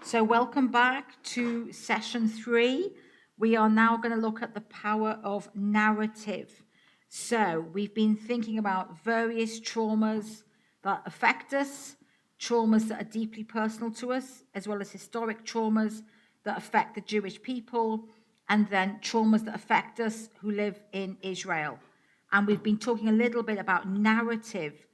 So welcome back to session 3. We are now going to look at the power of narrative. So we've been thinking about various traumas that affect us, traumas that are deeply personal to us, as well as historic traumas that affect the Jewish people, and then traumas that affect us who live in Israel. And we've been talking a little bit about narrative.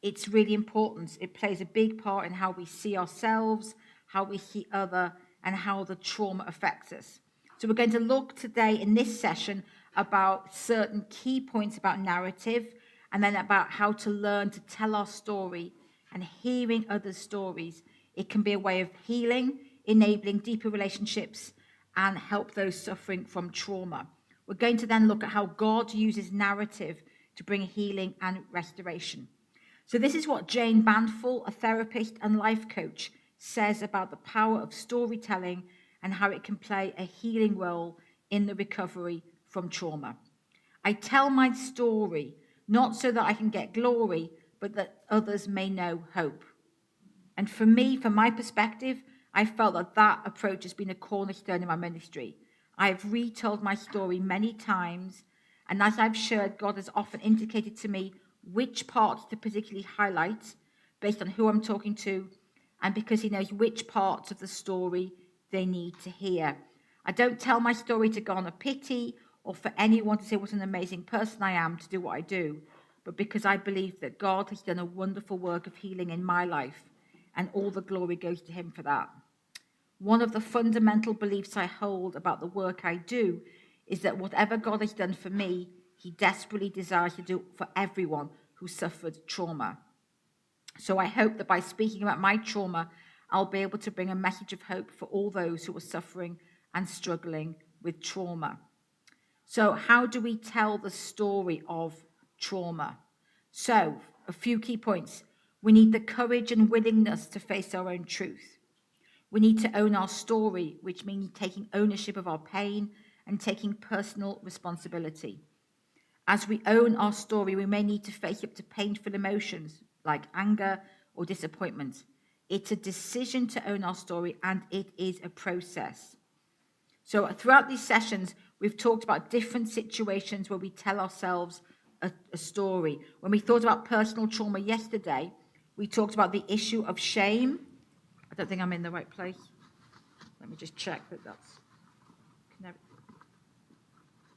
It's really important. It plays a big part in how we see ourselves, how we see other, and how the trauma affects us. So we're going to look today in this session about certain key points about narrative, and then about how to learn to tell our story. And hearing others' stories, it can be a way of healing, enabling deeper relationships, and help those suffering from trauma. We're going to then look at how God uses narrative to bring healing and restoration. So this is what Jane Banful, a therapist and life coach, says about the power of storytelling and how it can play a healing role in the recovery from trauma. I tell my story not so that I can get glory, but that others may know hope. And for me, from my perspective, I felt that approach has been a cornerstone in my ministry. I have retold my story many times, and as I've shared, God has often indicated to me which parts to particularly highlight based on who I'm talking to, and because he knows which parts of the story they need to hear. I don't tell my story to garner pity or for anyone to say what an amazing person I am to do what I do, but because I believe that God has done a wonderful work of healing in my life, and all the glory goes to him for that. One of the fundamental beliefs I hold about the work I do is that whatever God has done for me, he desperately desires to do for everyone who suffered trauma. So I hope that by speaking about my trauma, I'll be able to bring a message of hope for all those who are suffering and struggling with trauma. So how do we tell the story of trauma? So a few key points. We need the courage and willingness to face our own truth. We need to own our story, which means taking ownership of our pain and taking personal responsibility. As we own our story, we may need to face up to painful emotions like anger or disappointment. It's a decision to own our story, and it is a process. So throughout these sessions, we've talked about different situations where we tell ourselves a story. When we thought about personal trauma yesterday, we talked about the issue of shame. I don't think I'm in the right place. Let me just check that that's...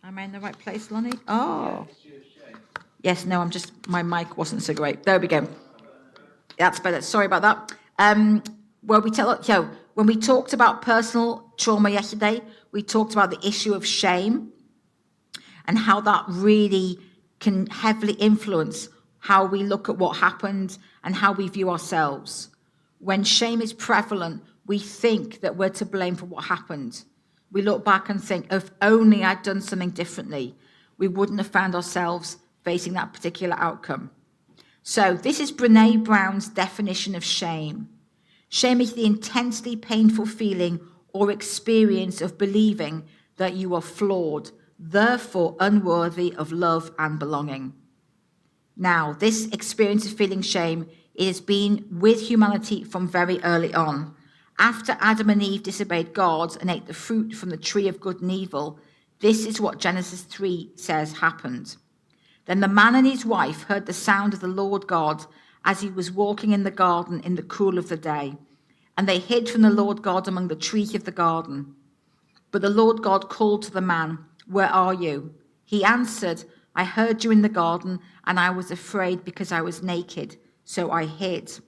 Am I in the right place, Lonnie? Oh. Yes, no, my mic wasn't so great. There we go. That's better. Sorry about that. When we talked about personal trauma yesterday, we talked about the issue of shame and how that really can heavily influence how we look at what happened and how we view ourselves. When shame is prevalent, we think that we're to blame for what happened. We look back and think, if only I'd done something differently, we wouldn't have found ourselves facing that particular outcome. So this is Brené Brown's definition of shame. Shame is the intensely painful feeling or experience of believing that you are flawed, therefore unworthy of love and belonging. Now, this experience of feeling shame, it has been with humanity from very early on. After Adam and Eve disobeyed God and ate the fruit from the tree of good and evil, this is what Genesis 3 says happened. Then the man and his wife heard the sound of the Lord God as he was walking in the garden in the cool of the day. And they hid from the Lord God among the trees of the garden. But the Lord God called to the man, "Where are you?" He answered, "I heard you in the garden, and I was afraid because I was naked, so I hid."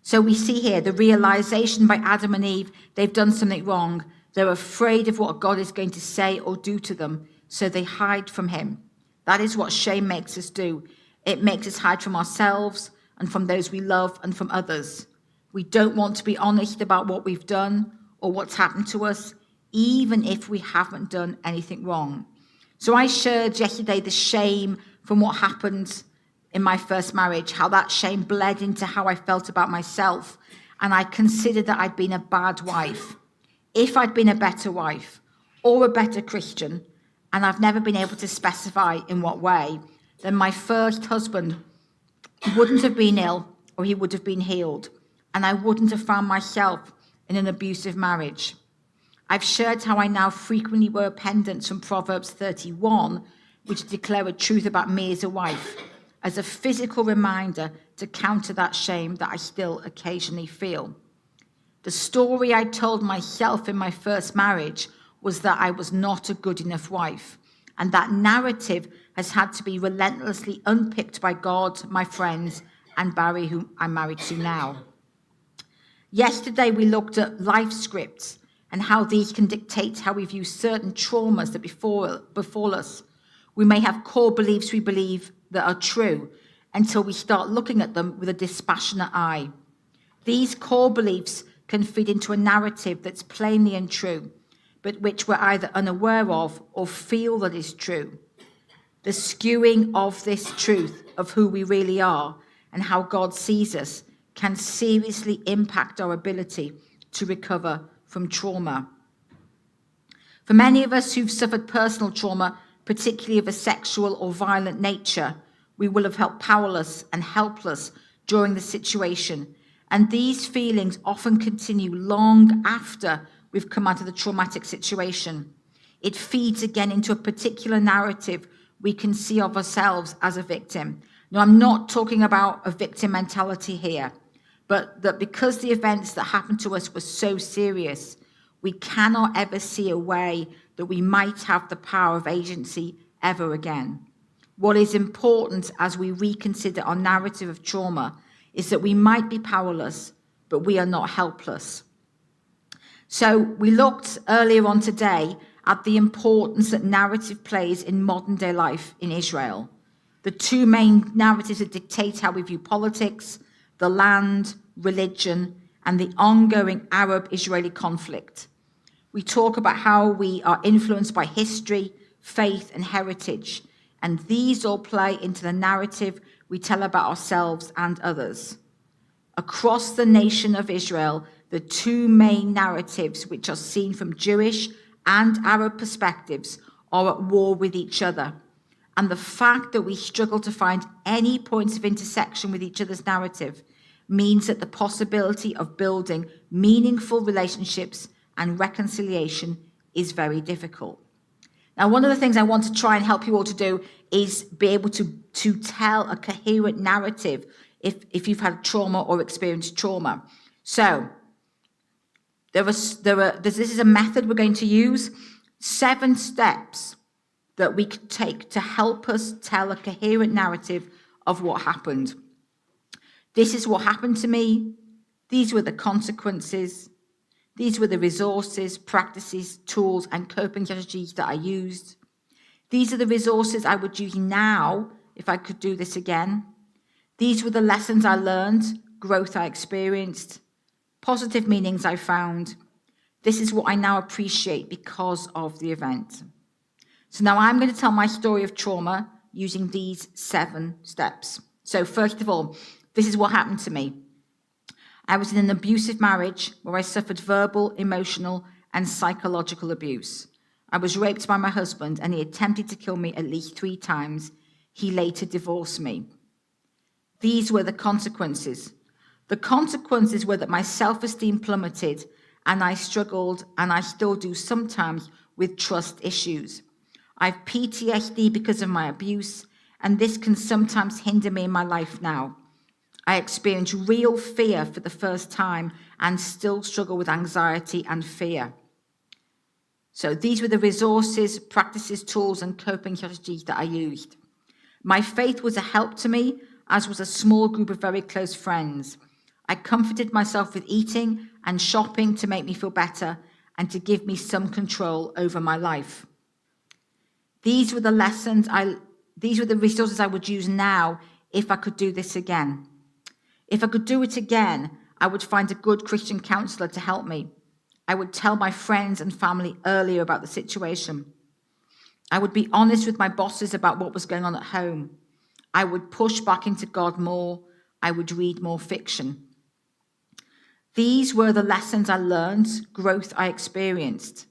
So we see here the realization by Adam and Eve, they've done something wrong. They're afraid of what God is going to say or do to them, so they hide from him. That is what shame makes us do. It makes us hide from ourselves and from those we love and from others. We don't want to be honest about what we've done or what's happened to us, even if we haven't done anything wrong. So I shared yesterday the shame from what happened in my first marriage, how that shame bled into how I felt about myself. And I considered that I'd been a bad wife. If I'd been a better wife or a better Christian, and I've never been able to specify in what way, then my first husband wouldn't have been ill or he would have been healed. And I wouldn't have found myself in an abusive marriage. I've shared how I now frequently wear pendants from Proverbs 31, which declare a truth about me as a wife, as a physical reminder to counter that shame that I still occasionally feel. The story I told myself in my first marriage was that I was not a good enough wife, and that narrative has had to be relentlessly unpicked by God, my friends, and Barry, whom I'm married to now. Yesterday, we looked at life scripts and how these can dictate how we view certain traumas that befall us. We may have core beliefs we believe that are true until we start looking at them with a dispassionate eye. These core beliefs can feed into a narrative that's plainly untrue, but which we're either unaware of or feel that is true. The skewing of this truth of who we really are and how God sees us can seriously impact our ability to recover from trauma. For many of us who've suffered personal trauma, particularly of a sexual or violent nature, we will have felt powerless and helpless during the situation, and these feelings often continue long after we've come out of the traumatic situation. It feeds again into a particular narrative we can see of ourselves as a victim. Now, I'm not talking about a victim mentality here, but that because the events that happened to us were so serious, we cannot ever see a way that we might have the power of agency ever again. What is important as we reconsider our narrative of trauma is that we might be powerless, but we are not helpless. So we looked earlier on today at the importance that narrative plays in modern day life in Israel. The two main narratives that dictate how we view politics, the land, religion, and the ongoing Arab-Israeli conflict. We talk about how we are influenced by history, faith, and heritage, and these all play into the narrative we tell about ourselves and others. Across the nation of Israel, the two main narratives which are seen from Jewish and Arab perspectives are at war with each other. And the fact that we struggle to find any points of intersection with each other's narrative means that the possibility of building meaningful relationships and reconciliation is very difficult. Now, one of the things I want to try and help you all to do is be able to tell a coherent narrative if you've had trauma or experienced trauma. So this is a method we're going to use, 7 steps that we could take to help us tell a coherent narrative of what happened. This is what happened to me. These were the consequences. These were the resources, practices, tools, and coping strategies that I used. These are the resources I would use now if I could do this again. These were the lessons I learned, growth I experienced, positive meanings I found. This is what I now appreciate because of the event. So now I'm going to tell my story of trauma using these 7 steps. So first of all, this is what happened to me. I was in an abusive marriage where I suffered verbal, emotional, and psychological abuse. I was raped by my husband, and he attempted to kill me at least 3 times. He later divorced me. These were the consequences. The consequences were that my self-esteem plummeted, and I struggled, and I still do sometimes, with trust issues. I have PTSD because of my abuse, and this can sometimes hinder me in my life now. I experienced real fear for the first time and still struggle with anxiety and fear. So these were the resources, practices, tools, and coping strategies that I used. My faith was a help to me, as was a small group of very close friends. I comforted myself with eating and shopping to make me feel better and to give me some control over my life. These were the resources I would use now if I could do this again. If I could do it again, I would find a good Christian counselor to help me. I would tell my friends and family earlier about the situation. I would be honest with my bosses about what was going on at home. I would push back into God more. I would read more fiction. These were the lessons I learned, growth I experienced.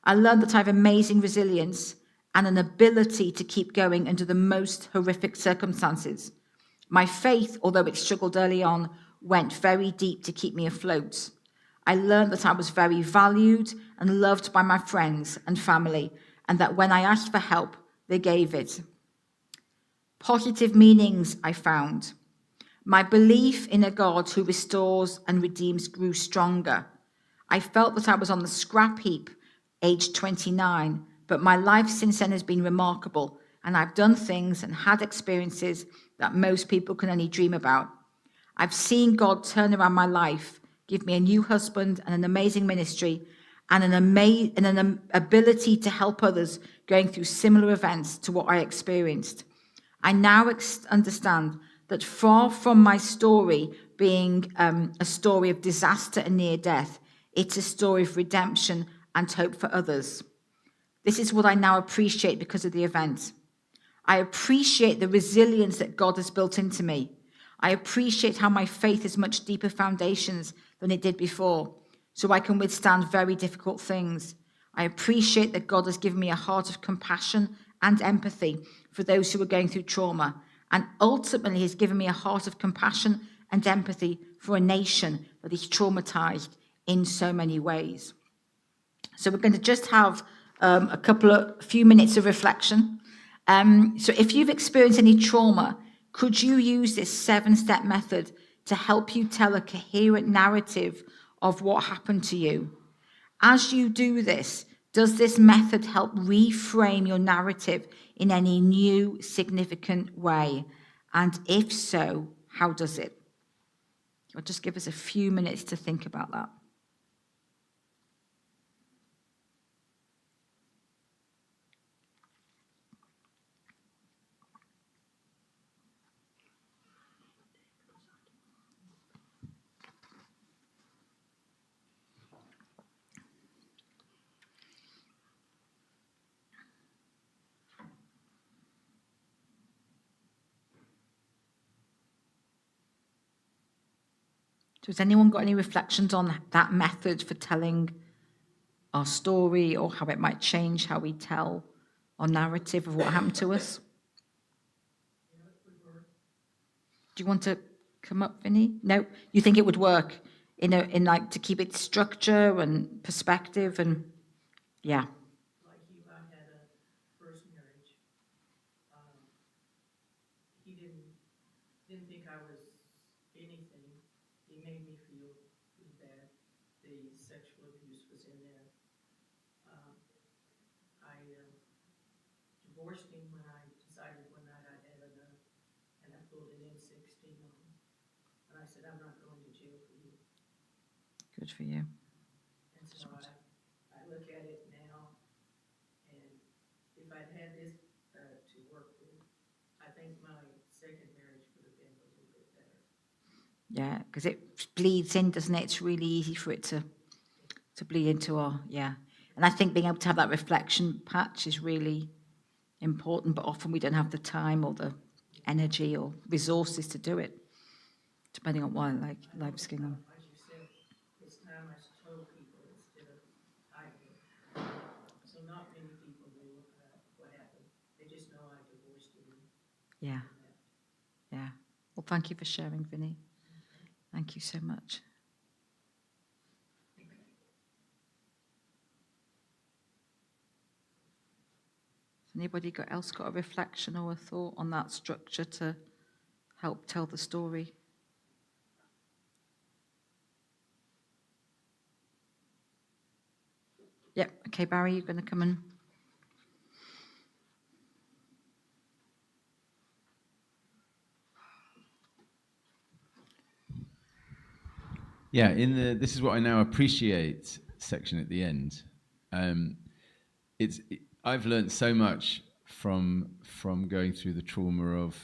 I learned that I have amazing resilience and an ability to keep going under the most horrific circumstances. My faith, although it struggled early on, went very deep to keep me afloat. I learned that I was very valued and loved by my friends and family, and that when I asked for help, they gave it. Positive meanings I found. My belief in a God who restores and redeems grew stronger. I felt that I was on the scrap heap, aged 29, but my life since then has been remarkable, and I've done things and had experiences that most people can only dream about. I've seen God turn around my life, give me a new husband and an amazing ministry, and an ability to help others going through similar events to what I experienced. I now understand that far from my story being a story of disaster and near death, it's a story of redemption and hope for others. This is what I now appreciate because of the event. I appreciate the resilience that God has built into me. I appreciate how my faith has much deeper foundations than it did before, so I can withstand very difficult things. I appreciate that God has given me a heart of compassion and empathy for those who are going through trauma, and ultimately has given me a heart of compassion and empathy for a nation that is traumatized in so many ways. So we're going to just have a few minutes of reflection. So if you've experienced any trauma, could you use this 7-step method to help you tell a coherent narrative of what happened to you? As you do this, does this method help reframe your narrative in any new, significant way? And if so, how does it? I'll just give us a few minutes to think about that. So has anyone got any reflections on that method for telling our story, or how it might change how we tell our narrative of what happened to us? Do you want to come up, Vinny? No, you think it would work in like to keep it structure and perspective and yeah. Like you, I had a first marriage. He didn't think I was anything. He made me feel pretty bad. The sexual abuse was in there. I divorced him when I decided one night I'd had enough, and I pulled an M16 on him. And I said, I'm not going to jail for you. Good for you. And so I look at it now, and if I'd had this to work with, I think my second marriage would have been a little bit better. Yeah, because it bleeds in, doesn't it? It's really easy for it to bleed into our, yeah. And I think being able to have that reflection patch is really important, but often we don't have the time or the energy or resources to do it, depending on what life's going on. Like you said, it's time I told people instead of hiding it. So not many people knew what happened. They just know I divorced him. Yeah, yeah. Well, thank you for sharing, Vinny. Thank you so much. Anybody else got a reflection or a thought on that structure to help tell the story? Yep. Okay, Barry, you're going to come in. Yeah, in the "this is what I now appreciate" section at the end, I've learned so much from going through the trauma of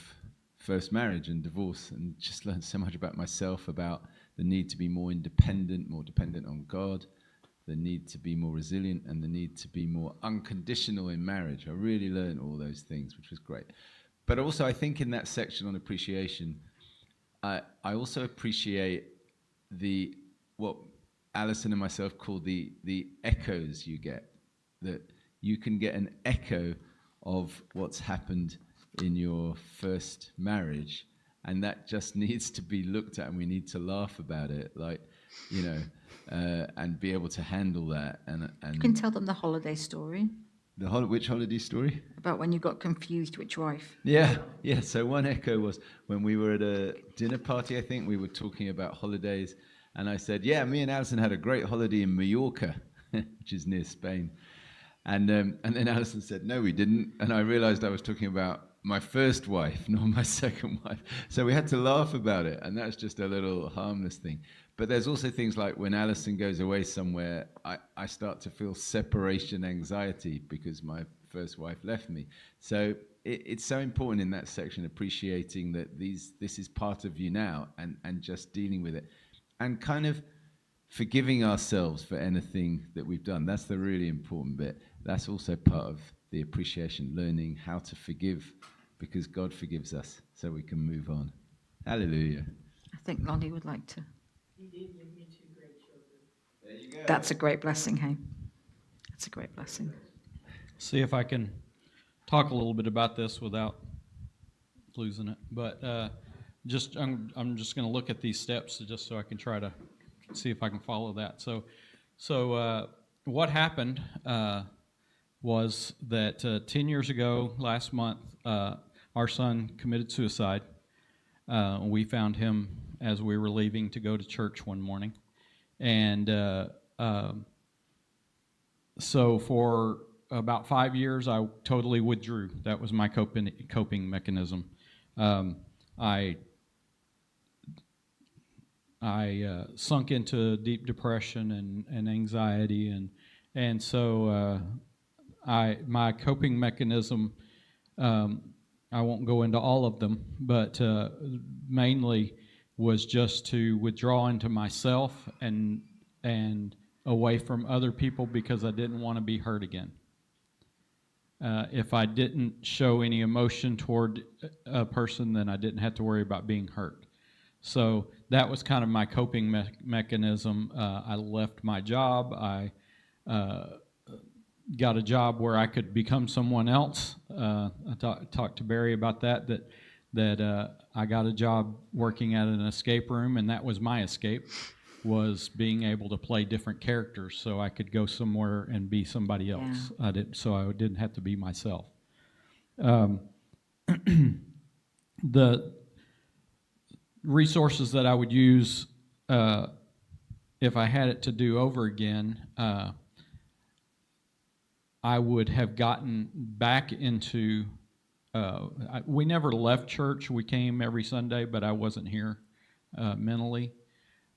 first marriage and divorce, and just learned so much about myself, about the need to be more independent, more dependent on God, the need to be more resilient, and the need to be more unconditional in marriage. I really learned all those things, which was great. But also, I think in that section on appreciation, I also appreciate what Alison and myself call the echoes you get, that you can get an echo of what's happened in your first marriage, and that just needs to be looked at, and we need to laugh about it. Like, you know, and be able to handle that. You can tell them the holiday story Which holiday story? about when you got confused which wife. Yeah. So one echo was when we were at a dinner party, I think we were talking about holidays, and I said, yeah, me and Alison had a great holiday in Mallorca, which is near Spain. And then Alison said, no, we didn't. And I realized I was talking about my first wife, not my second wife. So we had to laugh about it. And that's just a little harmless thing. But there's also things like when Alison goes away somewhere, I start to feel separation anxiety because my first wife left me. So it's so important in that section, appreciating that this is part of you now and just dealing with it. And kind of forgiving ourselves for anything that we've done. That's the really important bit. That's also part of the appreciation, learning how to forgive because God forgives us so we can move on. Hallelujah. I think Lonnie would like to. He did give me 2 great children. There you go. That's a great blessing, hey? That's a great blessing. See if I can talk a little bit about this without losing it. But I'm just going to look at these steps just so I can try to see if I can follow that. So what happened was that 10 years ago, last month, our son committed suicide. We found him as we were leaving to go to church one morning. And so for about 5 years, I totally withdrew. That was my coping mechanism. I sunk into deep depression and anxiety, and so my coping mechanism, I won't go into all of them, but mainly was just to withdraw into myself and away from other people because I didn't want to be hurt again. If I didn't show any emotion toward a person, then I didn't have to worry about being hurt. So that was kind of my coping mechanism. I left my job. I got a job where I could become someone else. I talked to Barry about that I got a job working at an escape room, and that was my escape, was being able to play different characters so I could go somewhere and be somebody else. Yeah. So I didn't have to be myself. The resources that I would use if I had it to do over again, I would have gotten back into, we never left church. We came every Sunday, but I wasn't here mentally.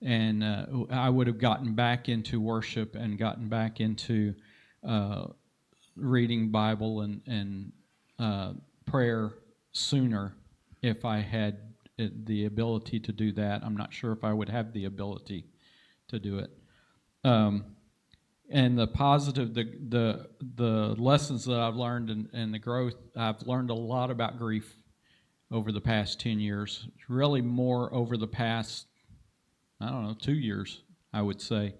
And I would have gotten back into worship and gotten back into reading Bible and prayer sooner if I had the ability to do that. I'm not sure if I would have the ability to do it. And the positive, the lessons that I've learned and the growth, I've learned a lot about grief over the past 10 years. Really more over the past, 2 years, I would say,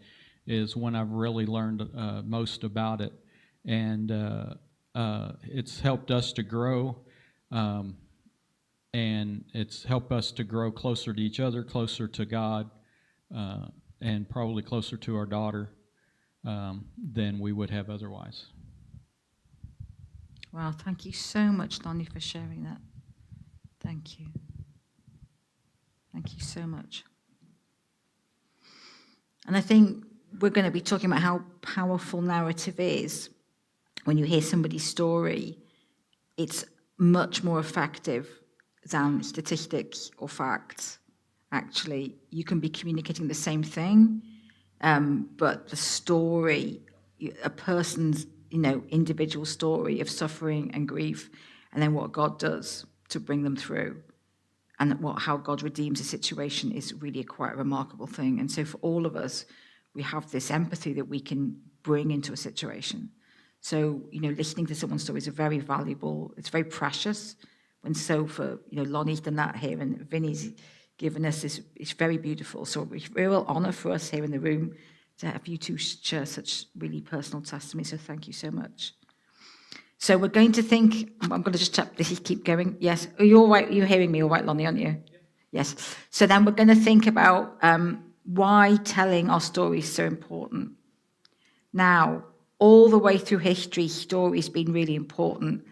is when I've really learned most about it. And it's helped us to grow, and it's helped us to grow closer to each other, closer to God, and probably closer to our daughter than we would have otherwise. Wow, thank you so much, Lonnie, for sharing that. Thank you. Thank you so much. And I think we're going to be talking about how powerful narrative is. When you hear somebody's story, it's much more effective than statistics or facts. Actually, you can be communicating the same thing, but the story, a person's individual story of suffering and grief, and then what God does to bring them through, and how God redeems a situation is really quite a remarkable thing. And so for all of us, we have this empathy that we can bring into a situation. So, listening to someone's story is very valuable. It's very precious. When Lonnie's done that here, and Vinny's given us this, it's very beautiful. So it's a real honor for us here in the room to have you two share such really personal testimony. So thank you so much. So we're going to think, I'm going to just keep going. Yes. Are you all right? You're hearing me all right, Lonnie, aren't you? Yes. So then we're going to think about why telling our stories is so important. Now, all the way through history, story's been really important.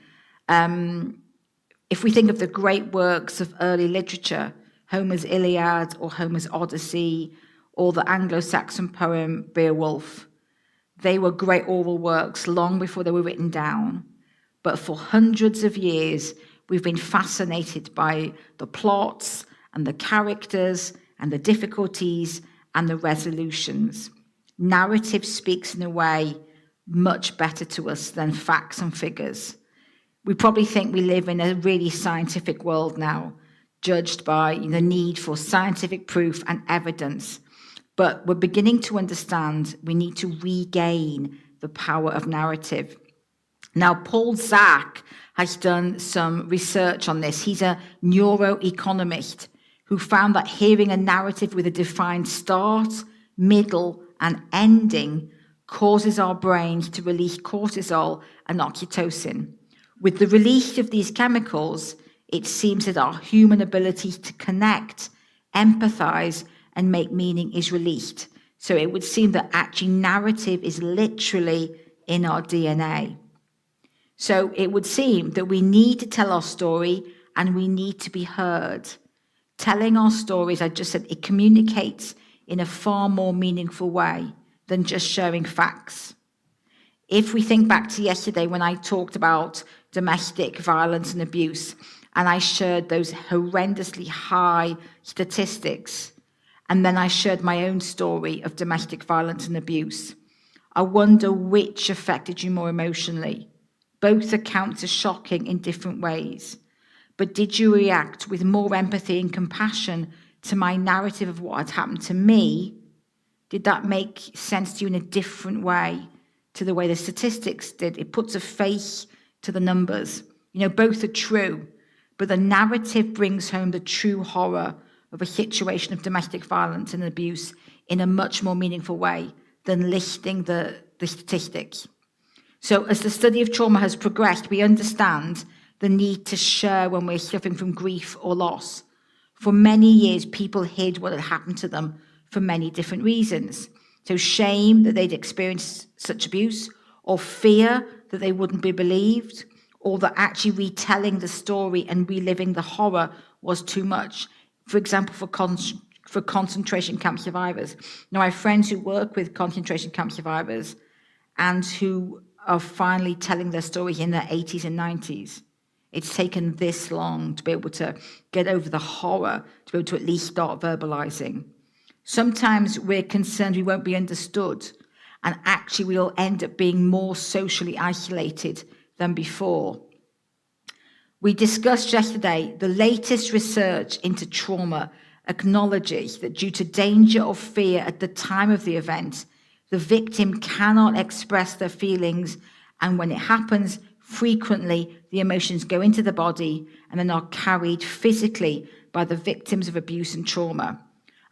If we think of the great works of early literature, Homer's Iliad or Homer's Odyssey, or the Anglo-Saxon poem Beowulf, they were great oral works long before they were written down. But for hundreds of years, we've been fascinated by the plots and the characters and the difficulties and the resolutions. Narrative speaks in a way much better to us than facts and figures. We probably think we live in a really scientific world now, judged by the need for scientific proof and evidence. But we're beginning to understand we need to regain the power of narrative. Now, Paul Zak has done some research on this. He's a neuroeconomist who found that hearing a narrative with a defined start, middle, and ending causes our brains to release cortisol and oxytocin. With the release of these chemicals, it seems that our human ability to connect, empathize, and make meaning is released. So it would seem that actually narrative is literally in our DNA. So it would seem that we need to tell our story and we need to be heard. Telling our stories, I just said, it communicates in a far more meaningful way than just sharing facts. If we think back to yesterday when I talked about domestic violence and abuse, and I shared those horrendously high statistics, and then I shared my own story of domestic violence and abuse, I wonder which affected you more emotionally. Both accounts are shocking in different ways. But did you react with more empathy and compassion to my narrative of what had happened to me? Did that make sense to you in a different way to the way the statistics did? It puts a face to the numbers. Both are true, but the narrative brings home the true horror of a situation of domestic violence and abuse in a much more meaningful way than listing the statistics. So as the study of trauma has progressed, we understand the need to share when we're suffering from grief or loss. For many years, people hid what had happened to them for many different reasons. So shame that they'd experienced such abuse, or fear that they wouldn't be believed, or that actually retelling the story and reliving the horror was too much. For example, for concentration camp survivors. Now, I have friends who work with concentration camp survivors and who are finally telling their story in their 80s and 90s. It's taken this long to be able to get over the horror, to be able to at least start verbalizing. Sometimes we're concerned we won't be understood, and actually we'll end up being more socially isolated than before. We discussed yesterday the latest research into trauma acknowledges that due to danger or fear at the time of the event, the victim cannot express their feelings, and when it happens, frequently the emotions go into the body and then are carried physically by the victims of abuse and trauma.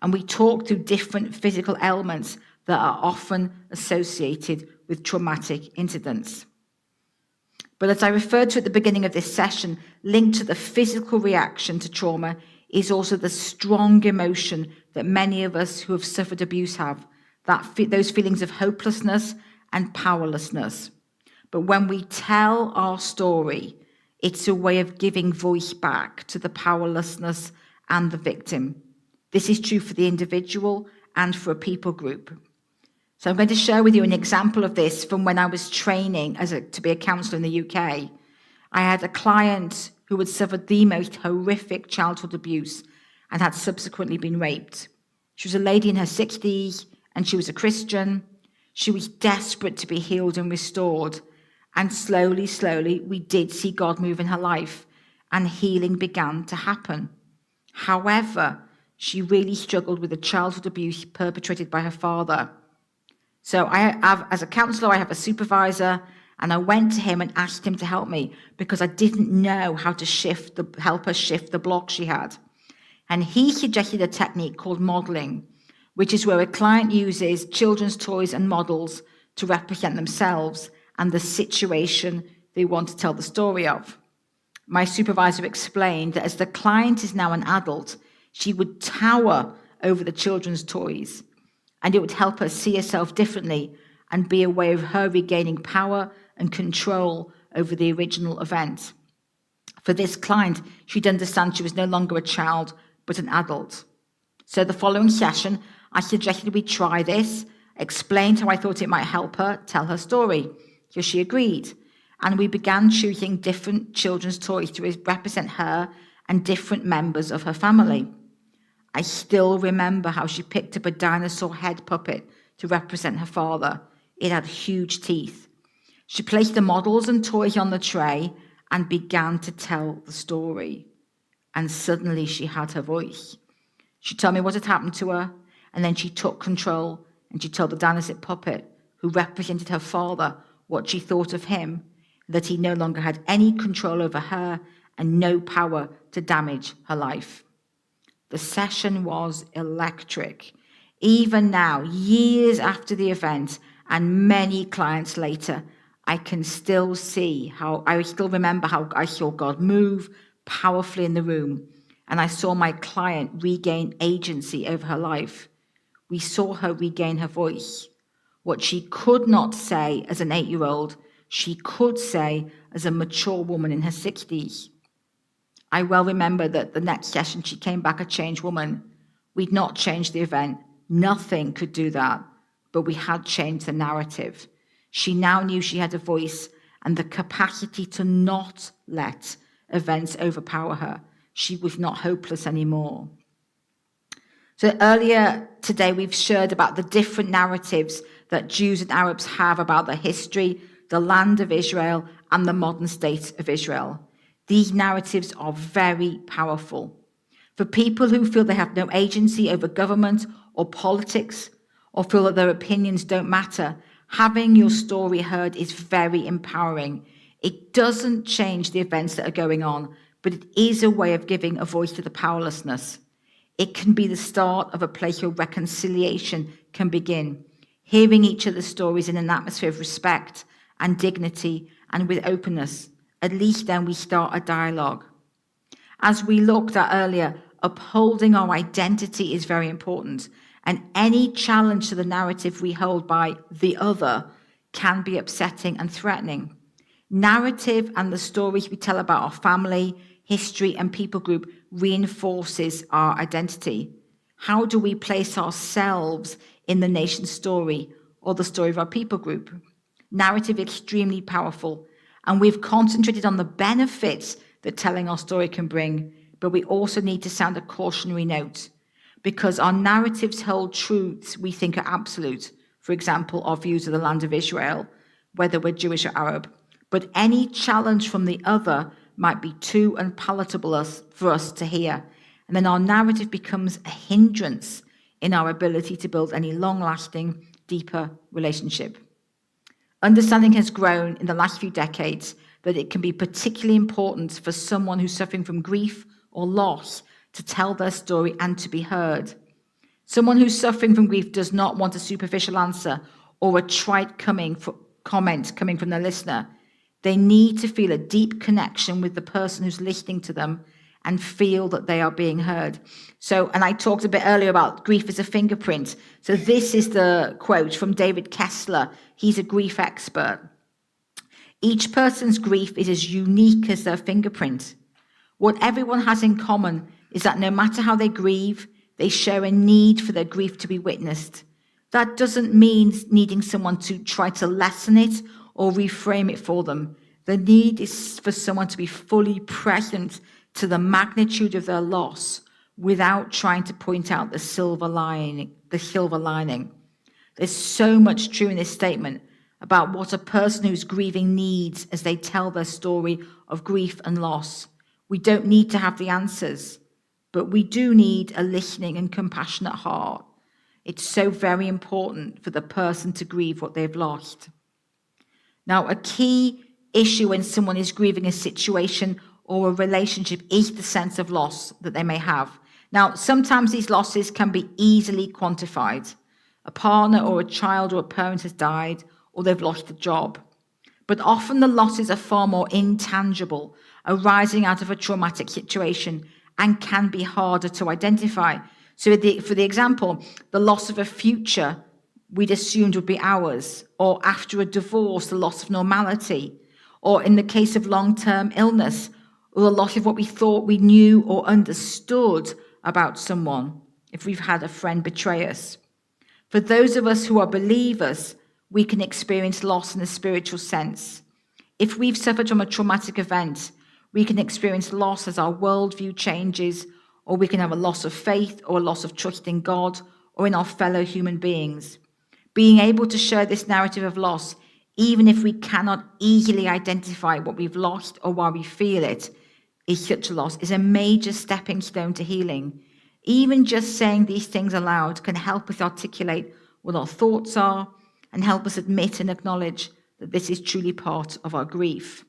And we talked through different physical elements that are often associated with traumatic incidents. But as I referred to at the beginning of this session, linked to the physical reaction to trauma is also the strong emotion that many of us who have suffered abuse have, those feelings of hopelessness and powerlessness. But when we tell our story, it's a way of giving voice back to the powerlessness and the victim. This is true for the individual and for a people group. So I'm going to share with you an example of this from when I was training to be a counsellor in the UK. I had a client who had suffered the most horrific childhood abuse and had subsequently been raped. She was a lady in her 60s and she was a Christian. She was desperate to be healed and restored. And slowly, we did see God move in her life and healing began to happen. However, she really struggled with the childhood abuse perpetrated by her father. So as a counsellor, I have a supervisor, and I went to him and asked him to help me because I didn't know how to help her shift the block she had. And he suggested a technique called modelling, which is where a client uses children's toys and models to represent themselves and the situation they want to tell the story of. My supervisor explained that as the client is now an adult, she would tower over the children's toys. And it would help her see herself differently and be a way of her regaining power and control over the original event. For this client, she'd understand she was no longer a child, but an adult. So the following session, I suggested we try this, explained how I thought it might help her tell her story, so she agreed. And we began choosing different children's toys to represent her and different members of her family. I still remember how she picked up a dinosaur head puppet to represent her father. It had huge teeth. She placed the models and toys on the tray and began to tell the story. And suddenly she had her voice. She told me what had happened to her, and then she took control and she told the dinosaur puppet, who represented her father, what she thought of him, that he no longer had any control over her and no power to damage her life. The session was electric. Even now, years after the event and many clients later, I can still remember how I saw God move powerfully in the room, and I saw my client regain agency over her life. We saw her regain her voice. What she could not say as an 8-year-old, she could say as a mature woman in her 60s. I well remember that the next session she came back a changed woman. We'd not changed the event. Nothing could do that, but we had changed the narrative. She now knew she had a voice and the capacity to not let events overpower her. She was not hopeless anymore. So earlier today, we've shared about the different narratives that Jews and Arabs have about the history, the land of Israel, and the modern state of Israel. These narratives are very powerful. For people who feel they have no agency over government or politics, or feel that their opinions don't matter, having your story heard is very empowering. It doesn't change the events that are going on, but it is a way of giving a voice to the powerlessness. It can be the start of a place where reconciliation can begin, hearing each other's stories in an atmosphere of respect and dignity and with openness. At least then we start a dialogue. As we looked at earlier, upholding our identity is very important, and any challenge to the narrative we hold by the other can be upsetting and threatening. Narrative and the stories we tell about our family, history, and people group reinforces our identity. How do we place ourselves in the nation's story or the story of our people group? Narrative is extremely powerful, and we've concentrated on the benefits that telling our story can bring, but we also need to sound a cautionary note, because our narratives hold truths we think are absolute. For example, our views of the land of Israel, whether we're Jewish or Arab. But any challenge from the other might be too unpalatable for us to hear. And then our narrative becomes a hindrance in our ability to build any long-lasting, deeper relationship. Understanding has grown in the last few decades that it can be particularly important for someone who's suffering from grief or loss to tell their story and to be heard. Someone who's suffering from grief does not want a superficial answer or a trite comment coming from the listener. They need to feel a deep connection with the person who's listening to them and feel that they are being heard. So, and I talked a bit earlier about grief as a fingerprint. So this is the quote from David Kessler. He's a grief expert. Each person's grief is as unique as their fingerprint. What everyone has in common is that no matter how they grieve, they share a need for their grief to be witnessed. That doesn't mean needing someone to try to lessen it or reframe it for them. The need is for someone to be fully present to the magnitude of their loss without trying to point out the silver lining. There's so much true in this statement about what a person who's grieving needs as they tell their story of grief and loss. We don't need to have the answers, but we do need a listening and compassionate heart. It's so very important for the person to grieve what they've lost. Now, a key issue when someone is grieving a situation or a relationship is the sense of loss that they may have. Now, sometimes these losses can be easily quantified. A partner or a child or a parent has died, or they've lost a job. But often the losses are far more intangible, arising out of a traumatic situation, and can be harder to identify. So for the example, the loss of a future we'd assumed would be ours, or after a divorce, the loss of normality, or in the case of long-term illness, or the loss of what we thought we knew or understood about someone, if we've had a friend betray us. For those of us who are believers, we can experience loss in a spiritual sense. If we've suffered from a traumatic event, we can experience loss as our worldview changes, or we can have a loss of faith or a loss of trust in God or in our fellow human beings. Being able to share this narrative of loss, even if we cannot easily identify what we've lost or why we feel it, is such a loss, is a major stepping stone to healing. Even just saying these things aloud can help us articulate what our thoughts are and help us admit and acknowledge that this is truly part of our grief.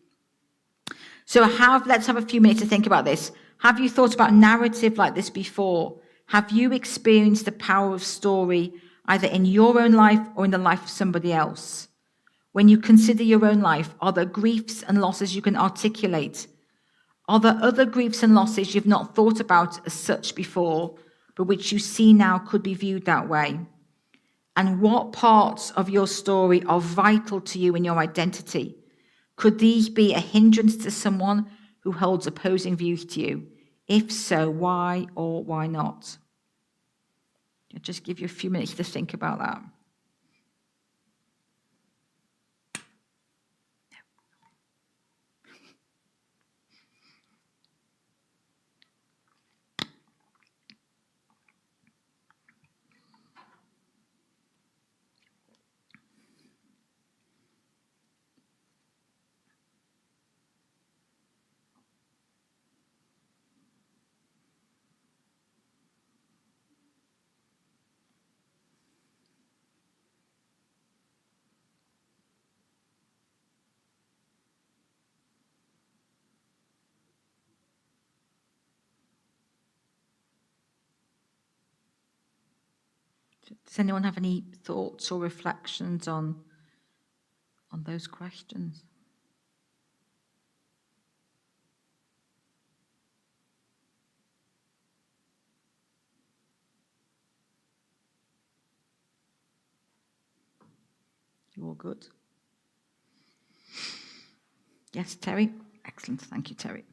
So let's have a few minutes to think about this. Have you thought about narrative like this before? Have you experienced the power of story either in your own life or in the life of somebody else? When you consider your own life, are there griefs and losses you can articulate? Are there other griefs and losses you've not thought about as such before, but which you see now could be viewed that way? And what parts of your story are vital to you in your identity? Could these be a hindrance to someone who holds opposing views to you? If so, why or why not? I'll just give you a few minutes to think about that. Does anyone have any thoughts or reflections on those questions? You all good? Yes, Terry? Excellent. Thank you, Terry.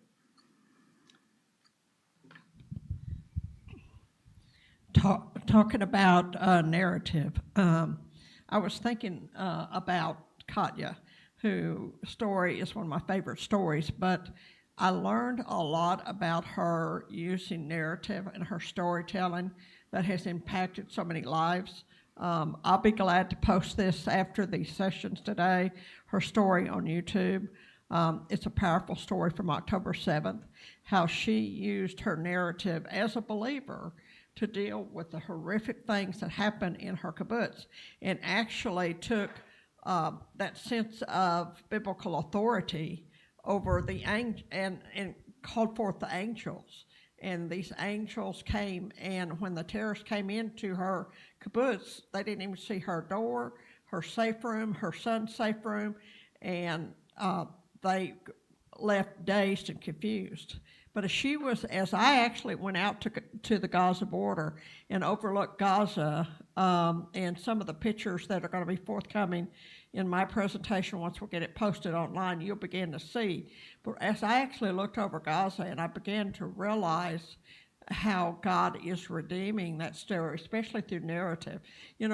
Talking about narrative, I was thinking about Katya, whose story is one of my favorite stories, but I learned a lot about her using narrative and her storytelling that has impacted so many lives. I'll be glad to post this after these sessions today, her story on YouTube. It's a powerful story from October 7th, how she used her narrative as a believer to deal with the horrific things that happened in her kibbutz, and actually took that sense of biblical authority over the and called forth the angels. And these angels came, and when the terrorists came into her kibbutz, they didn't even see her door, her safe room, her son's safe room, and they left dazed and confused. But as I actually went out to the Gaza border and overlooked Gaza, and some of the pictures that are going to be forthcoming in my presentation, once we get it posted online, you'll begin to see. But as I actually looked over Gaza, and I began to realize how God is redeeming that story, especially through narrative,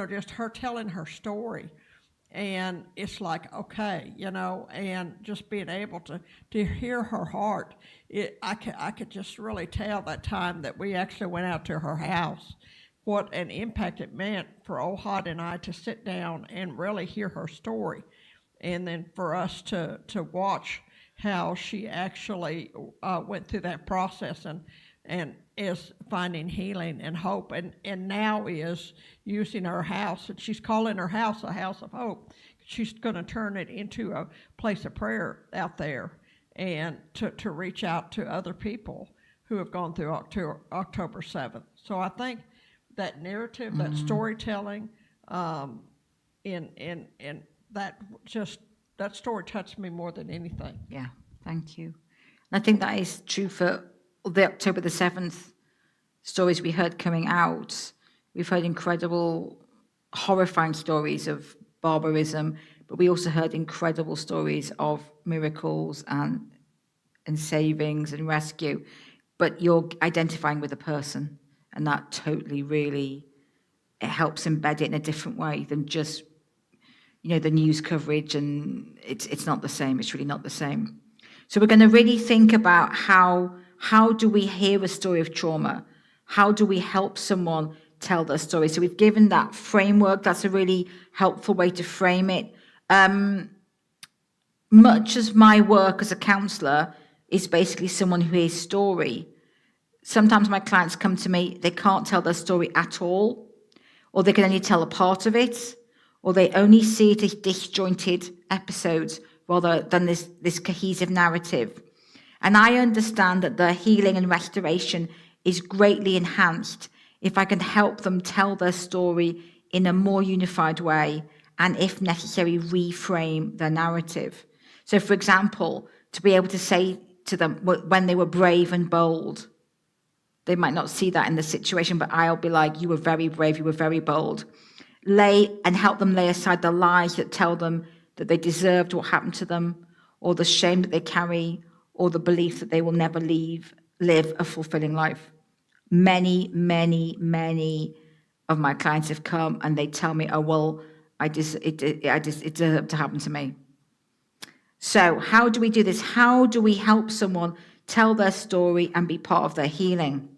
just her telling her story. And it's like, okay, and just being able to hear her heart, I could just really tell that time that we actually went out to her house, what an impact it meant for Ohad and I to sit down and really hear her story. And then for us to watch how she actually went through that process and is finding healing and hope, and now is using her house, and she's calling her house a house of hope. She's going to turn it into a place of prayer out there, and to reach out to other people who have gone through October 7th. So I think that narrative, that storytelling, in that story touched me more than anything. Yeah, thank you. And I think that is true for the October the 7th stories we heard coming out. We've heard incredible, horrifying stories of barbarism, but we also heard incredible stories of miracles and savings and rescue. But you're identifying with a person, and that totally really, it helps embed it in a different way than just, the news coverage, and it's not the same. It's really not the same. So we're going to really think about how do we hear a story of trauma? How do we help someone tell their story? So we've given that framework. That's a really helpful way to frame it. Much as my work as a counselor is basically someone who hears story, sometimes my clients come to me, they can't tell their story at all, or they can only tell a part of it, or they only see it as disjointed episodes rather than this cohesive narrative. And I understand that the healing and restoration is greatly enhanced if I can help them tell their story in a more unified way, and if necessary, reframe their narrative. So for example, to be able to say to them when they were brave and bold, they might not see that in the situation, but I'll be like, you were very brave, you were very bold. Help them lay aside the lies that tell them that they deserved what happened to them, or the shame that they carry, or the belief that they will never live a fulfilling life. Many, many, many of my clients have come and they tell me, oh, well, it deserved to happen to me. So how do we do this? How do we help someone tell their story and be part of their healing?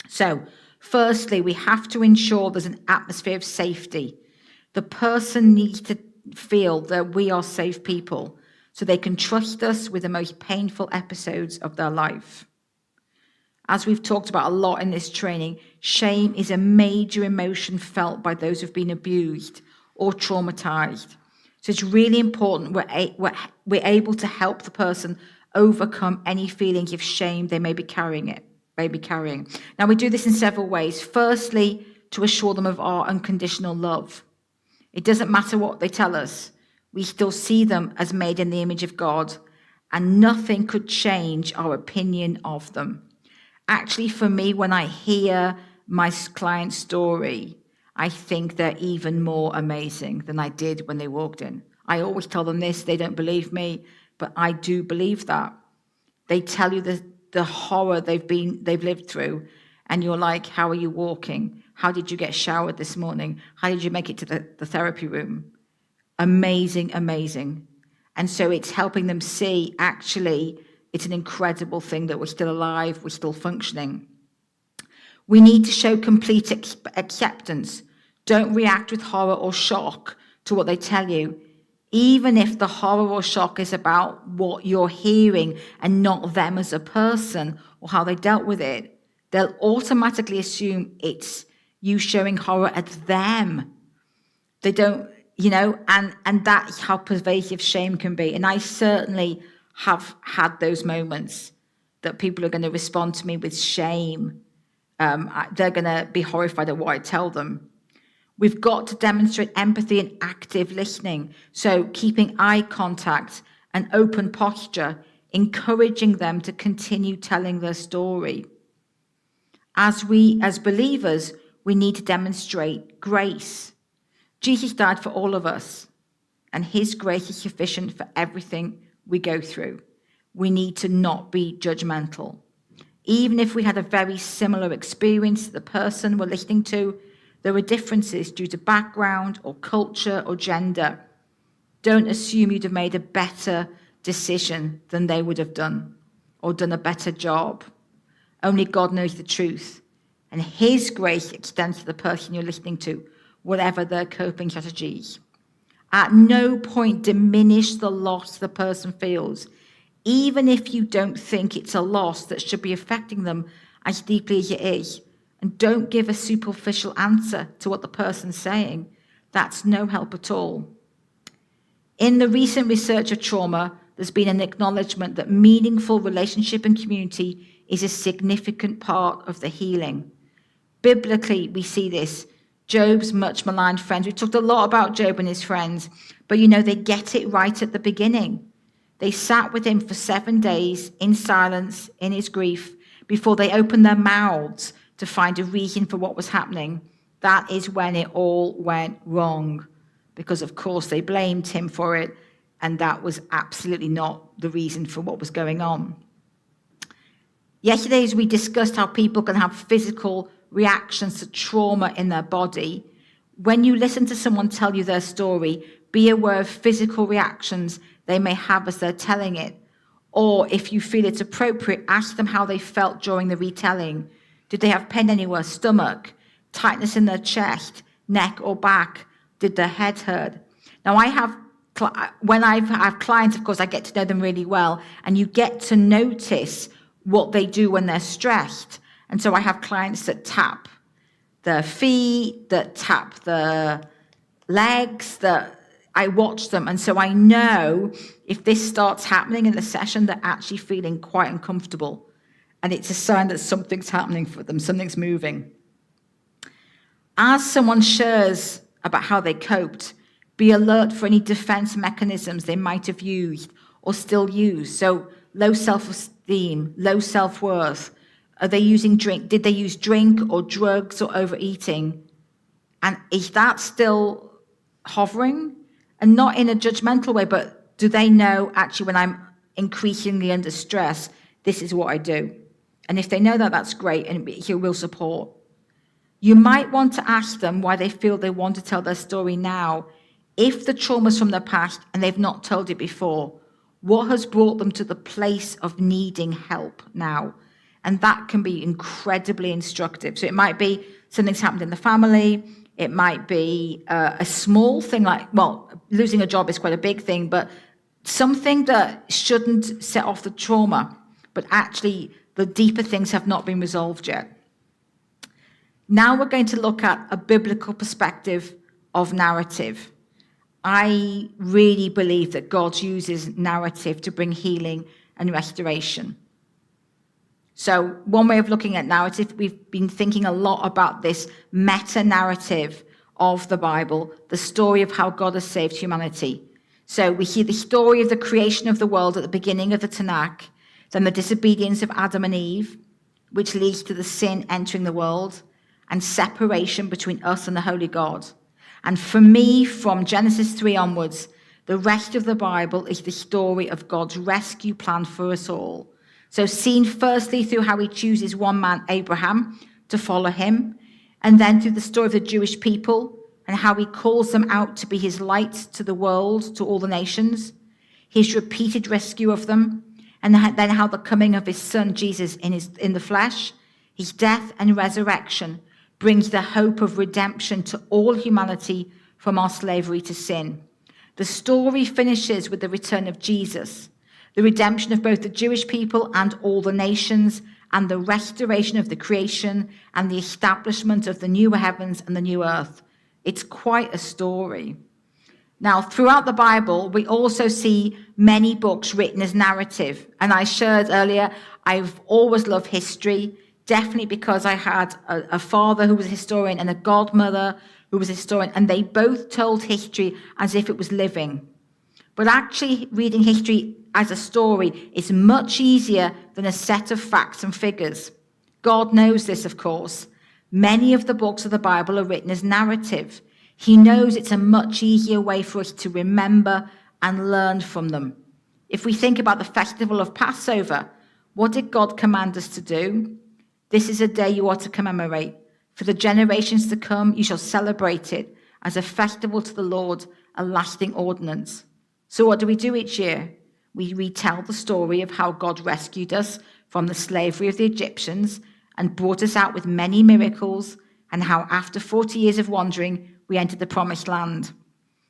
So firstly, we have to ensure there's an atmosphere of safety. The person needs to feel that we are safe people so they can trust us with the most painful episodes of their life. As we've talked about a lot in this training, shame is a major emotion felt by those who've been abused or traumatized. So it's really important we're able to help the person overcome any feelings of shame they may be carrying. Now, we do this in several ways. Firstly, to assure them of our unconditional love. It doesn't matter what they tell us. We still see them as made in the image of God, and nothing could change our opinion of them. Actually, for me, when I hear my client's story, I think they're even more amazing than I did when they walked in. I always tell them this, they don't believe me, but I do believe that. They tell you the horror they've lived through, and you're like, how are you walking? How did you get showered this morning? How did you make it to the therapy room? Amazing, amazing. And so it's helping them see, actually, it's an incredible thing that we're still alive, we're still functioning. We need to show complete acceptance. Don't react with horror or shock to what they tell you, even if the horror or shock is about what you're hearing and not them as a person or how they dealt with it. They'll automatically assume it's you showing horror at them. They don't, and that's how pervasive shame can be. And I certainly have had those moments that people are going to respond to me with shame. They're going to be horrified at what I tell them. We've got to demonstrate empathy and active listening. So keeping eye contact and open posture, encouraging them to continue telling their story. As believers, we need to demonstrate grace. Jesus died for all of us, and his grace is sufficient for everything we go through. We need to not be judgmental. Even if we had a very similar experience to the person we're listening to, there are differences due to background or culture or gender. Don't assume you'd have made a better decision than they would have done or done a better job. Only God knows the truth, and his grace extends to the person you're listening to, whatever their coping strategies. At no point diminish the loss the person feels, even if you don't think it's a loss that should be affecting them as deeply as it is. And don't give a superficial answer to what the person's saying. That's no help at all. In the recent research of trauma, there's been an acknowledgement that meaningful relationship and community is a significant part of the healing. Biblically, we see this. Job's much maligned friends. We talked a lot about Job and his friends, but they get it right at the beginning. They sat with him for 7 days in silence, in his grief, before they opened their mouths to find a reason for what was happening, that is when it all went wrong. Because, of course, they blamed him for it, and that was absolutely not the reason for what was going on. Yesterday, as we discussed how people can have physical reactions to trauma in their body, when you listen to someone tell you their story, be aware of physical reactions they may have as they're telling it. Or if you feel it's appropriate, ask them how they felt during the retelling. Did they have pain anywhere, stomach, tightness in their chest, neck or back? Did their head hurt? Now, when I have clients, of course, I get to know them really well, and you get to notice what they do when they're stressed. And so I have clients that tap their feet, that tap the legs, that I watch them. And so I know if this starts happening in the session, they're actually feeling quite uncomfortable. And it's a sign that something's happening for them, something's moving. As someone shares about how they coped, be alert for any defense mechanisms they might have used or still use. So low self-esteem, low self-worth. Are they using drink? Did they use drink or drugs or overeating? And is that still hovering? And not in a judgmental way, but do they know actually when I'm increasingly under stress, this is what I do? And if they know that, that's great, and he will support. You might want to ask them why they feel they want to tell their story now. If the trauma's from the past and they've not told it before, what has brought them to the place of needing help now? And that can be incredibly instructive. So it might be something's happened in the family. It might be a small thing like, well, losing a job is quite a big thing, but something that shouldn't set off the trauma, but actually the deeper things have not been resolved yet. Now we're going to look at a biblical perspective of narrative. I really believe that God uses narrative to bring healing and restoration. So one way of looking at narrative, we've been thinking a lot about this meta-narrative of the Bible, the story of how God has saved humanity. So we see the story of the creation of the world at the beginning of the Tanakh, then the disobedience of Adam and Eve, which leads to the sin entering the world, and separation between us and the Holy God. And for me, from Genesis 3 onwards, the rest of the Bible is the story of God's rescue plan for us all. So seen firstly through how he chooses one man, Abraham, to follow him, and then through the story of the Jewish people and how he calls them out to be his light to the world, to all the nations, his repeated rescue of them, and then how the coming of his son, Jesus, in the flesh, his death and resurrection brings the hope of redemption to all humanity from our slavery to sin. The story finishes with the return of Jesus, the redemption of both the Jewish people and all the nations, and the restoration of the creation and the establishment of the new heavens and the new earth. It's quite a story. Now, throughout the Bible, we also see many books written as narrative. And I shared earlier, I've always loved history, definitely because I had a father who was a historian and a godmother who was a historian, and they both told history as if it was living. But actually reading history as a story is much easier than a set of facts and figures. God knows this, of course. Many of the books of the Bible are written as narrative. He knows it's a much easier way for us to remember and learn from them. If we think about the festival of Passover, what did God command us to do? This is a day you are to commemorate. For the generations to come, you shall celebrate it as a festival to the Lord, a lasting ordinance. So what do we do each year? We retell the story of how God rescued us from the slavery of the Egyptians and brought us out with many miracles, and how after 40 years of wandering, we entered the promised land.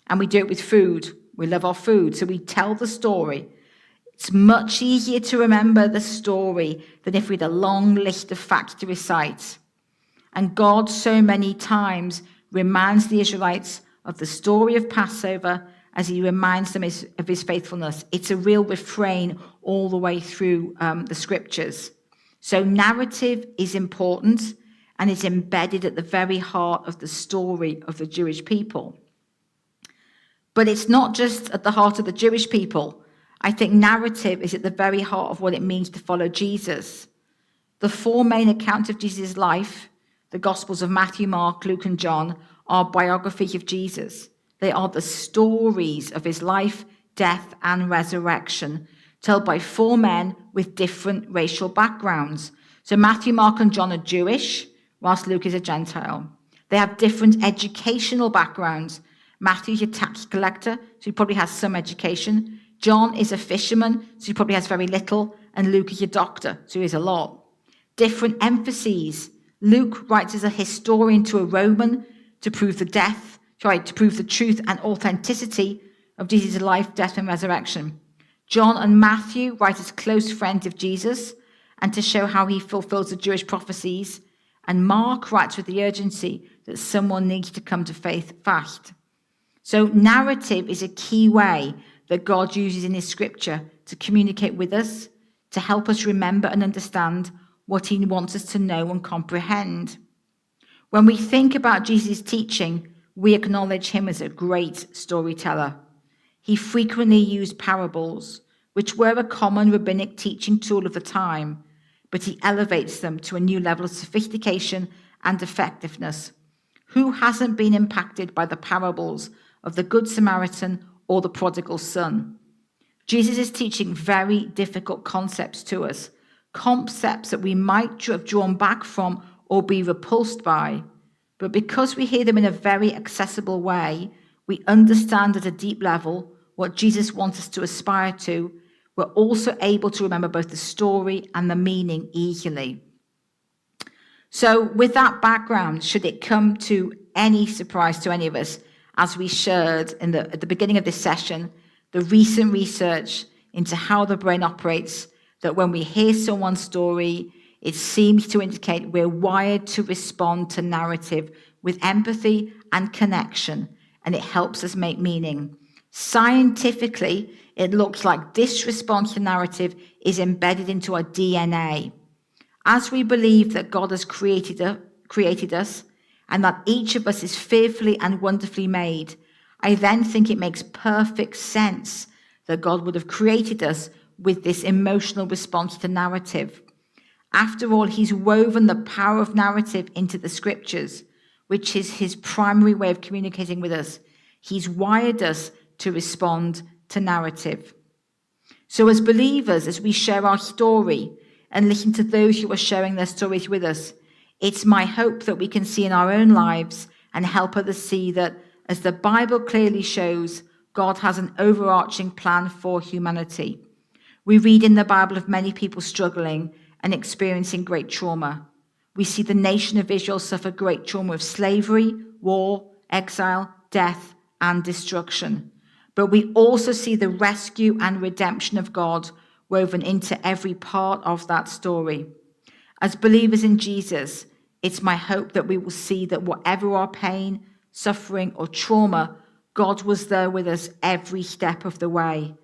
And we do it with food. We love our food, so we tell the story. It's much easier to remember the story than if we had a long list of facts to recite. And God so many times reminds the Israelites of the story of Passover as he reminds them of his faithfulness. It's a real refrain all the way through the scriptures. So narrative is important and is embedded at the very heart of the story of the Jewish people. But it's not just at the heart of the Jewish people. I think narrative is at the very heart of what it means to follow Jesus. The four main accounts of Jesus' life, the Gospels of Matthew, Mark, Luke, and John, are biographies of Jesus. They are the stories of his life, death, and resurrection, told by four men with different racial backgrounds. So Matthew, Mark, and John are Jewish, whilst Luke is a Gentile. They have different educational backgrounds. Matthew's a tax collector, so he probably has some education. John is a fisherman, so he probably has very little. And Luke is a doctor, so he has a lot. Different emphases. Luke writes as a historian to a Roman to prove the truth and authenticity of Jesus' life, death, and resurrection. John and Matthew write as close friends of Jesus and to show how he fulfills the Jewish prophecies. And Mark writes with the urgency that someone needs to come to faith fast. So narrative is a key way that God uses in his scripture to communicate with us, to help us remember and understand what he wants us to know and comprehend. When we think about Jesus' teaching, we acknowledge him as a great storyteller. He frequently used parables, which were a common rabbinic teaching tool of the time, but he elevates them to a new level of sophistication and effectiveness. Who hasn't been impacted by the parables of the Good Samaritan or the prodigal son? Jesus is teaching very difficult concepts to us, concepts that we might have drawn back from or be repulsed by. But because we hear them in a very accessible way, we understand at a deep level what Jesus wants us to aspire to. We're also able to remember both the story and the meaning easily. So with that background, should it come to any surprise to any of us, as we shared at the beginning of this session, the recent research into how the brain operates, that when we hear someone's story, it seems to indicate we're wired to respond to narrative with empathy and connection, and it helps us make meaning. Scientifically, it looks like this response to narrative is embedded into our DNA. As we believe that God has created us and that each of us is fearfully and wonderfully made, I then think it makes perfect sense that God would have created us with this emotional response to narrative. After all, he's woven the power of narrative into the scriptures, which is his primary way of communicating with us. He's wired us to respond to narrative. So as believers, as we share our story and listen to those who are sharing their stories with us, it's my hope that we can see in our own lives and help others see that, as the Bible clearly shows, God has an overarching plan for humanity. We read in the Bible of many people struggling and experiencing great trauma. We see the nation of Israel suffer great trauma of slavery, war, exile, death, and destruction. But we also see the rescue and redemption of God woven into every part of that story. As believers in Jesus, it's my hope that we will see that whatever our pain, suffering, or trauma, God was there with us every step of the way.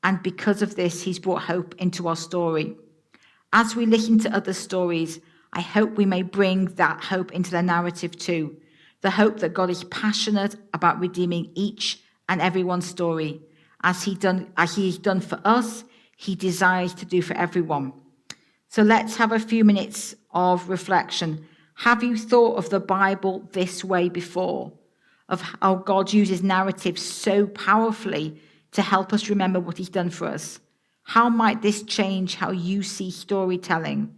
And because of this, he's brought hope into our story. As we listen to other stories, I hope we may bring that hope into the narrative too. The hope that God is passionate about redeeming each and everyone's story. As he's done for us, he desires to do for everyone. So let's have a few minutes of reflection. Have you thought of the Bible this way before? Of how God uses narrative so powerfully to help us remember what he's done for us? How might this change how you see storytelling?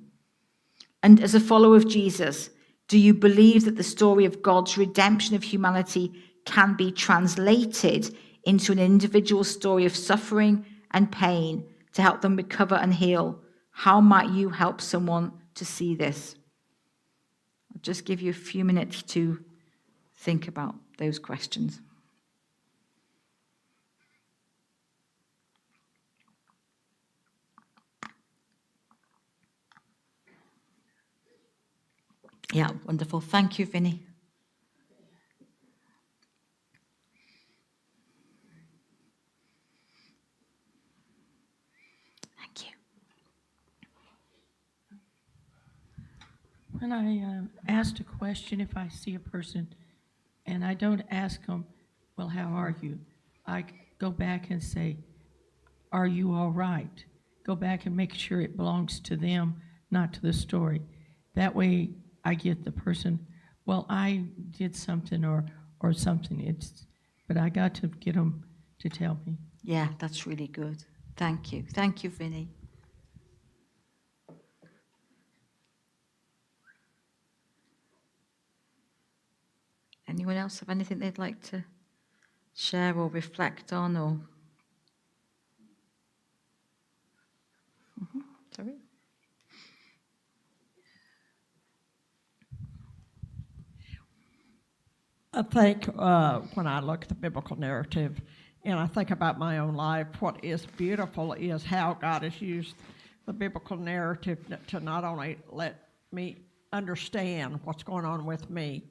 And as a follower of Jesus, do you believe that the story of God's redemption of humanity can be translated into an individual story of suffering and pain to help them recover and heal? How might you help someone to see this? I'll just give you a few minutes to think about those questions. Yeah, wonderful. Thank you, Vinny. Thank you. When I asked a question, if I see a person, and I don't ask them, well, how are you? I go back and say, are you all right? Go back and make sure it belongs to them, not to the story. That way I get the person, well, I did something or something. But I got to get them to tell me. Yeah, that's really good. Thank you. Thank you, Vinny. Anyone else have anything they'd like to share or reflect on or? Sorry. I think when I look at the biblical narrative and I think about my own life, what is beautiful is how God has used the biblical narrative to not only let me understand what's going on with me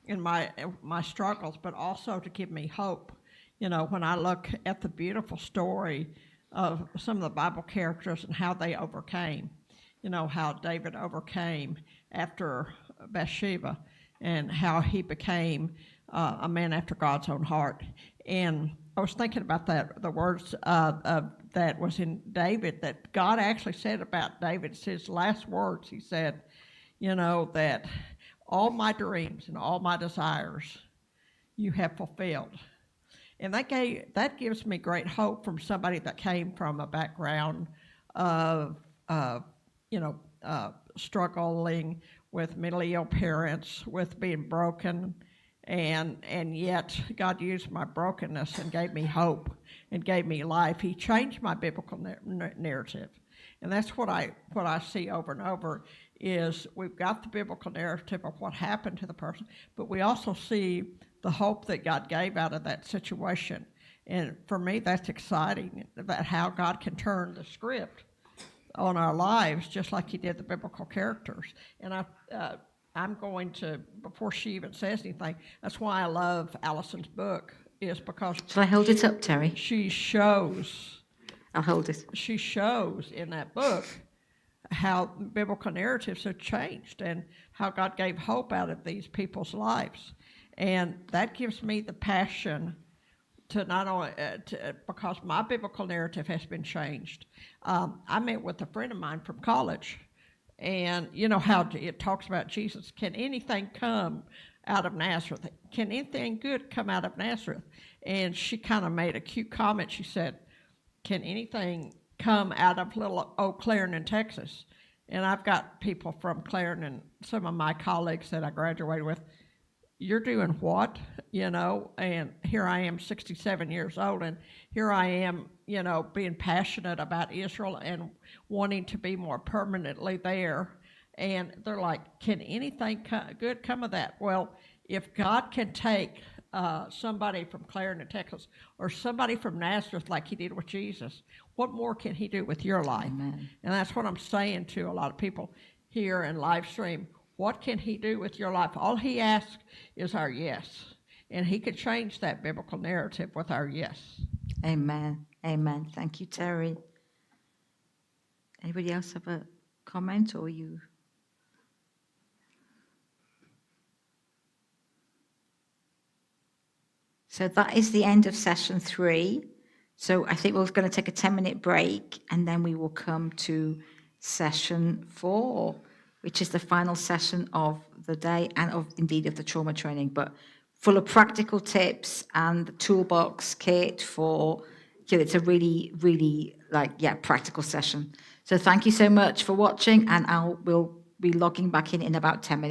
in my struggles, but also to give me hope. You know, when I look at the beautiful story of some of the Bible characters and how they overcame, you know, how David overcame after Bathsheba, and how he became a man after God's own heart. And I was thinking about that, the words that was in David, that God actually said about David, his last words, he said, you know, that all my dreams and all my desires you have fulfilled. And that gives me great hope from somebody that came from a background of, struggling with mentally ill parents, with being broken, and yet God used my brokenness and gave me hope and gave me life. He changed my biblical narrative. And that's what I see over and over is we've got the biblical narrative of what happened to the person, but we also see the hope that God gave out of that situation. And for me, that's exciting, that how God can turn the script on our lives just like he did the biblical characters. And I'm going to, before she even says anything, that's why I love Allison's book, is because Shall I hold it up, Terry? she shows I'll hold it. she shows in that book how biblical narratives have changed and how God gave hope out of these people's lives. And that gives me the passion to not only, because my biblical narrative has been changed. I met with a friend of mine from college, and you know how it talks about Jesus. Can anything come out of Nazareth? Can anything good come out of Nazareth? And she kind of made a cute comment. She said, can anything come out of little old Clarendon, Texas? And I've got people from Clarendon, some of my colleagues that I graduated with. You're doing what, you know? And here I am, 67 years old, and here I am, you know, being passionate about Israel and wanting to be more permanently there. And they're like, can anything good come of that? Well, if God can take somebody from Clarendon, Texas, or somebody from Nazareth like he did with Jesus, what more can he do with your life? Amen. And that's what I'm saying to a lot of people here in live stream. What can he do with your life? All he asks is our yes. And he could change that biblical narrative with our yes. Amen. Amen. Thank you, Terry. Anybody else have a comment or you? So that is the end of session 3. So I think we're going to take a 10-minute break and then we will come to session 4, which is the final session of the day and of the trauma training, but full of practical tips and the toolbox kit for, it's a really, really practical session. So thank you so much for watching, and we'll be logging back in about 10 minutes.